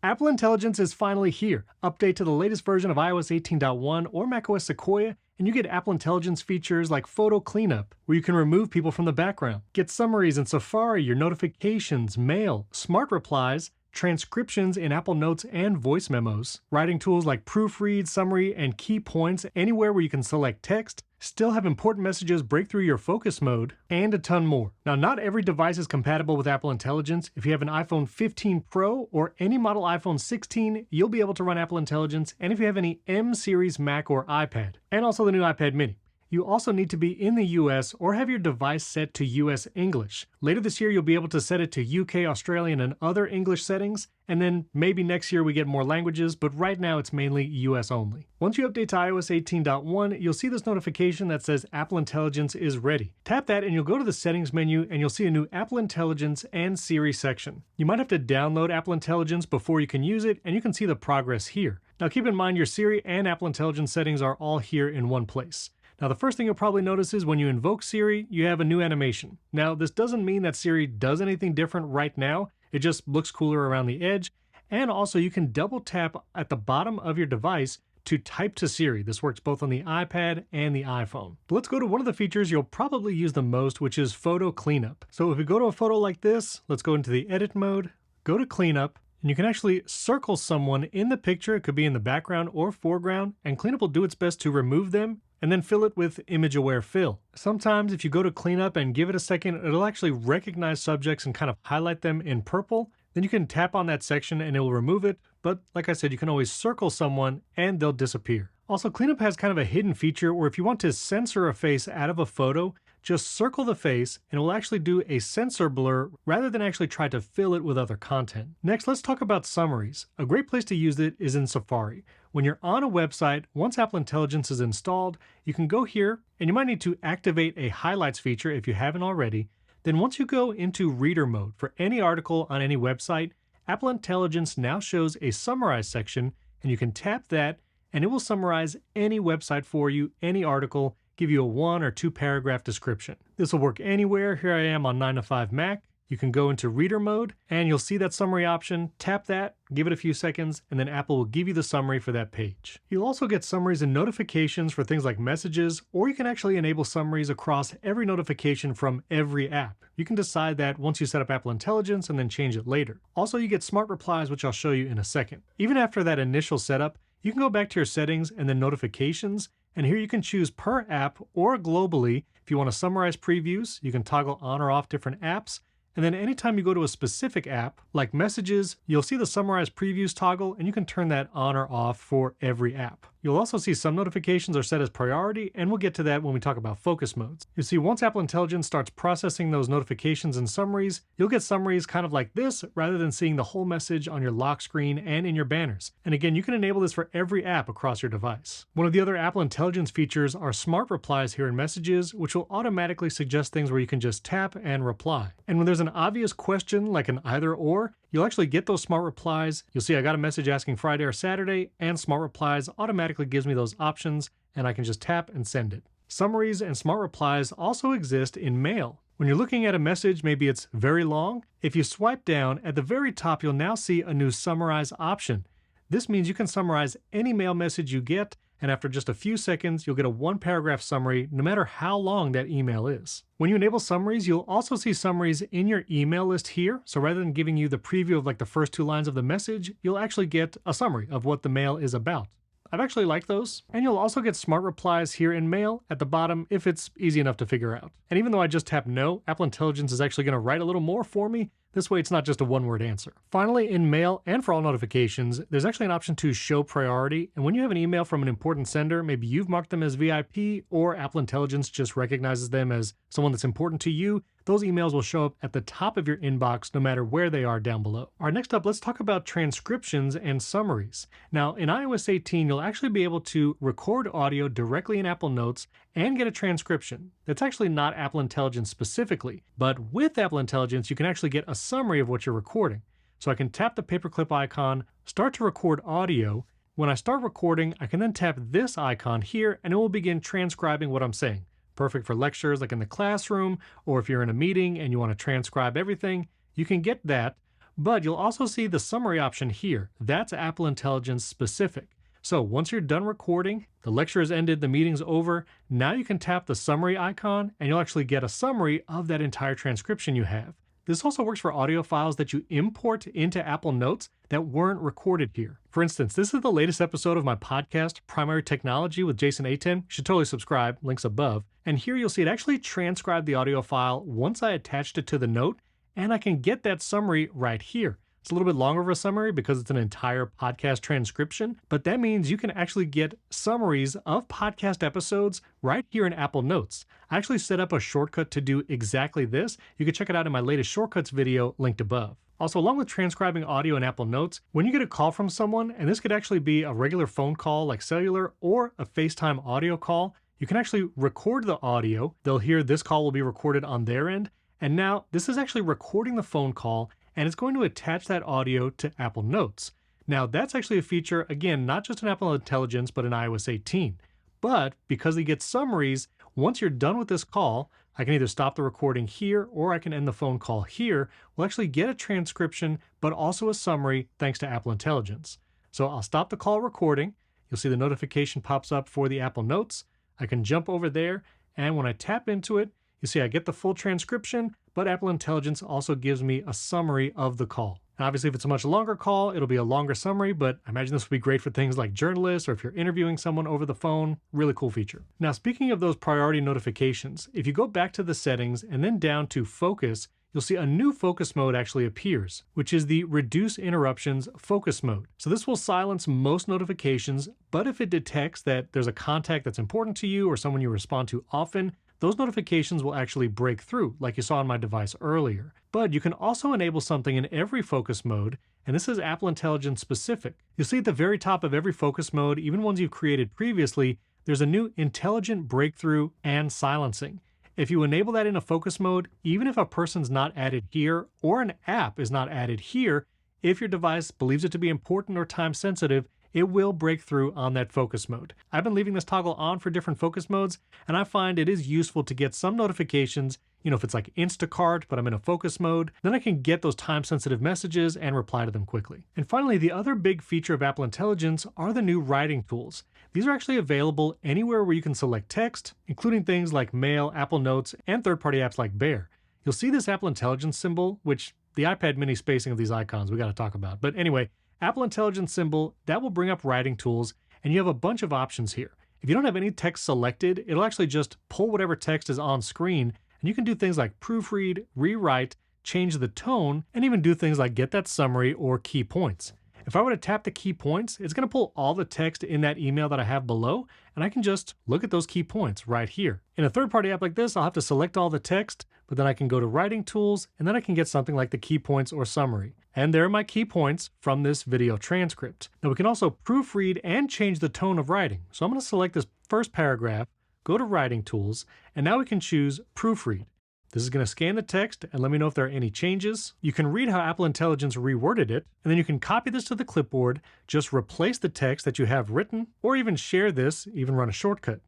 Apple Intelligence is finally here. Update to the latest version of iOS 18.1 or macOS Sequoia, and you get Apple Intelligence features like photo cleanup, where you can remove people from the background. Get summaries in Safari, your notifications, mail, smart replies, transcriptions in Apple Notes and voice memos, writing tools like proofread, summary, and key points anywhere where you can select text, still have important messages break through your focus mode, and a ton more. Now, not every device is compatible with Apple Intelligence. If you have an iPhone 15 Pro or any model iPhone 16, you'll be able to run Apple Intelligence, and if you have any M series Mac or iPad, and also the new iPad mini. You also need to be in the US or have your device set to US English. Later this year, you'll be able to set it to UK, Australian, and other English settings, and then maybe next year we get more languages, but right now it's mainly US only. Once you update to iOS 18.1, you'll see this notification that says Apple Intelligence is ready. Tap that and you'll go to the settings menu and you'll see a new Apple Intelligence and Siri section. You might have to download Apple Intelligence before you can use it, and you can see the progress here. Now keep in mind your Siri and Apple Intelligence settings are all here in one place. Now, the first thing you'll probably notice is when you invoke Siri, you have a new animation. Now, this doesn't mean that Siri does anything different right now. It just looks cooler around the edge. And also, you can double tap at the bottom of your device to type to Siri. This works both on the iPad and the iPhone. But let's go to one of the features you'll probably use the most, which is photo cleanup. So if we go to a photo like this, let's go into the edit mode, go to cleanup, and you can actually circle someone in the picture. It could be in the background or foreground, and cleanup will do its best to remove them and then fill it with image-aware fill. Sometimes if you go to cleanup and give it a second, it'll actually recognize subjects and kind of highlight them in purple. Then you can tap on that section and it will remove it. But like I said, you can always circle someone and they'll disappear. Also, cleanup has kind of a hidden feature where if you want to censor a face out of a photo, just circle the face and it will actually do a sensor blur rather than actually try to fill it with other content. Next, let's talk about summaries. A great place to use it is in Safari. When you're on a website, once Apple Intelligence is installed, you can go here and you might need to activate a highlights feature if you haven't already. Then once you go into reader mode for any article on any website, Apple Intelligence now shows a summarize section, and you can tap that and it will summarize any website for you, any article, give you a 1 or 2 paragraph description. This will work anywhere. Here I am on 9 to 5 Mac. You can go into reader mode and you'll see that summary option. Tap that, give it a few seconds, and then Apple will give you the summary for that page. You'll also get summaries and notifications for things like messages, or you can actually enable summaries across every notification from every app. You can decide that once you set up Apple Intelligence and then change it later. Also, you get smart replies, which I'll show you in a second. Even after that initial setup, you can go back to your settings and then notifications, and here you can choose per app or globally. If you want to summarize previews, you can toggle on or off different apps. And then anytime you go to a specific app, like Messages, you'll see the Summarize Previews toggle, and you can turn that on or off for every app. You'll also see some notifications are set as priority, and we'll get to that when we talk about focus modes. You see, once Apple Intelligence starts processing those notifications and summaries, you'll get summaries kind of like this, rather than seeing the whole message on your lock screen and in your banners. And again, you can enable this for every app across your device. One of the other Apple Intelligence features are smart replies here in Messages, which will automatically suggest things where you can just tap and reply. And when there's an obvious question, like an either or, you'll actually get those smart replies. You'll see I got a message asking Friday or Saturday, and smart replies automatically gives me those options, and I can just tap and send it. Summaries and smart replies also exist in Mail. When you're looking at a message, maybe it's very long, if you swipe down, at the very top you'll now see a new Summarize option. This means you can summarize any mail message you get, and after just a few seconds, you'll get a 1-paragraph summary no matter how long that email is. When you enable summaries, you'll also see summaries in your email list here. So rather than giving you the preview of like the first 2 lines of the message, you'll actually get a summary of what the mail is about. I've actually liked those. And you'll also get smart replies here in Mail at the bottom if it's easy enough to figure out. And even though I just tap no, Apple Intelligence is actually going to write a little more for me. This way it's not just a one-word answer. Finally, in Mail and for all notifications, there's actually an option to show priority. And when you have an email from an important sender, maybe you've marked them as VIP or Apple Intelligence just recognizes them as someone that's important to you, those emails will show up at the top of your inbox no matter where they are down below. All right, next up, let's talk about transcriptions and summaries. Now, in iOS 18, you'll actually be able to record audio directly in Apple Notes and get a transcription. That's actually not Apple Intelligence specifically, but with Apple Intelligence, you can actually get a summary of what you're recording. So I can tap the paperclip icon, start to record audio. When I start recording, I can then tap this icon here and it will begin transcribing what I'm saying. Perfect for lectures like in the classroom, or if you're in a meeting and you want to transcribe everything, you can get that. But you'll also see the summary option here. That's Apple Intelligence specific. So once you're done recording, the lecture has ended, the meeting's over, now you can tap the summary icon and you'll actually get a summary of that entire transcription you have. This also works for audio files that you import into Apple Notes that weren't recorded here. For instance, this is the latest episode of my podcast, Primary Technology with Jason ATEM. You should totally subscribe, links above. And here you'll see it actually transcribed the audio file once I attached it to the note, and I can get that summary right here. It's a little bit longer of a summary because it's an entire podcast transcription, but that means you can actually get summaries of podcast episodes right here in Apple Notes. I actually set up a shortcut to do exactly this. You can check it out in my latest shortcuts video linked above. Also, along with transcribing audio in Apple Notes, when you get a call from someone, and this could actually be a regular phone call like cellular or a FaceTime audio call, you can actually record the audio. They'll hear this call will be recorded on their end, and now this is actually recording the phone call, and it's going to attach that audio to Apple Notes. Now that's actually a feature, again, not just in Apple Intelligence, but in iOS 18. But because they get summaries, once you're done with this call, I can either stop the recording here or I can end the phone call here. We'll actually get a transcription, but also a summary thanks to Apple Intelligence. So I'll stop the call recording. You'll see the notification pops up for the Apple Notes. I can jump over there, and when I tap into it, you see I get the full transcription, but Apple Intelligence also gives me a summary of the call. And obviously, if it's a much longer call, it'll be a longer summary, but I imagine this would be great for things like journalists or if you're interviewing someone over the phone. Really cool feature. Now, speaking of those priority notifications, if you go back to the settings and then down to focus, you'll see a new focus mode actually appears, which is the Reduce Interruptions focus mode. So this will silence most notifications, but if it detects that there's a contact that's important to you or someone you respond to often, those notifications will actually break through, like you saw on my device earlier. But you can also enable something in every focus mode, and this is Apple Intelligence specific. You'll see at the very top of every focus mode, even ones you've created previously, there's a new Intelligent Breakthrough and Silencing. If you enable that in a focus mode, even if a person's not added here or an app is not added here, if your device believes it to be important or time sensitive, it will break through on that focus mode. I've been leaving this toggle on for different focus modes, and I find it is useful to get some notifications. You know, if it's like Instacart, but I'm in a focus mode, then I can get those time-sensitive messages and reply to them quickly. And finally, the other big feature of Apple Intelligence are the new writing tools. These are actually available anywhere where you can select text, including things like Mail, Apple Notes, and third-party apps like Bear. You'll see this Apple Intelligence symbol, which the iPad mini spacing of these icons we got to talk about. But anyway, Apple Intelligence symbol, that will bring up writing tools, and you have a bunch of options here. If you don't have any text selected, it'll actually just pull whatever text is on screen, and you can do things like proofread, rewrite, change the tone, and even do things like get that summary or key points. If I were to tap the key points, it's going to pull all the text in that email that I have below, and I can just look at those key points right here. In a third-party app like this, I'll have to select all the text, but then I can go to writing tools, and then I can get something like the key points or summary. And there are my key points from this video transcript. Now we can also proofread and change the tone of writing. So I'm going to select this first paragraph, go to writing tools, and now we can choose proofread. This is going to scan the text and let me know if there are any changes. You can read how Apple Intelligence reworded it, and then you can copy this to the clipboard, just replace the text that you have written, or even share this, even run a shortcut.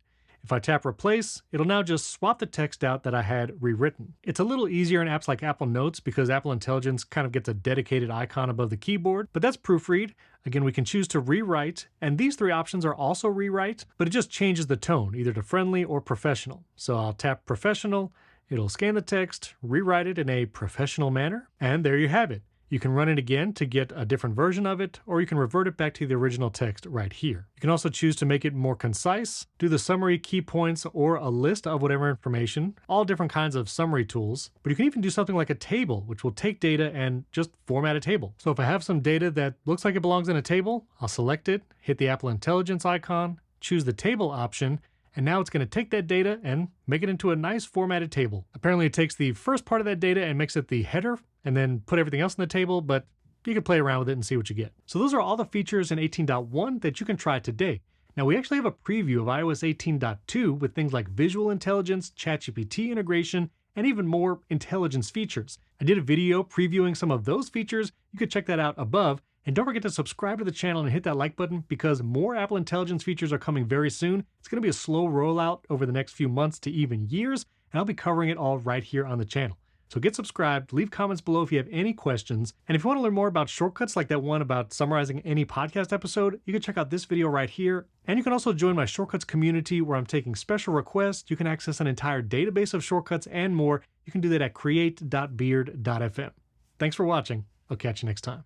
If I tap replace, it'll now just swap the text out that I had rewritten. It's a little easier in apps like Apple Notes because Apple Intelligence kind of gets a dedicated icon above the keyboard, but that's proofread. Again, we can choose to rewrite, and these three options are also rewrite, but it just changes the tone, either to friendly or professional. So I'll tap professional, it'll scan the text, rewrite it in a professional manner, and there you have it. You can run it again to get a different version of it, or you can revert it back to the original text right here. You can also choose to make it more concise, do the summary, key points, or a list of whatever information, all different kinds of summary tools. But you can even do something like a table, which will take data and just format a table. So if I have some data that looks like it belongs in a table, I'll select it, hit the Apple Intelligence icon, choose the table option, and now it's going to take that data and make it into a nice formatted table. Apparently it takes the first part of that data and makes it the header, and then put everything else in the table, but you can play around with it and see what you get. So those are all the features in 18.1 that you can try today. Now we actually have a preview of iOS 18.2 with things like visual intelligence, ChatGPT integration, and even more intelligence features. I did a video previewing some of those features. You could check that out above. And don't forget to subscribe to the channel and hit that like button because more Apple Intelligence features are coming very soon. It's going to be a slow rollout over the next few months to even years, and I'll be covering it all right here on the channel. So get subscribed, leave comments below if you have any questions, and if you want to learn more about shortcuts like that one about summarizing any podcast episode, you can check out this video right here. And you can also join my shortcuts community where I'm taking special requests. You can access an entire database of shortcuts and more. You can do that at create.beard.fm. Thanks for watching. I'll catch you next time.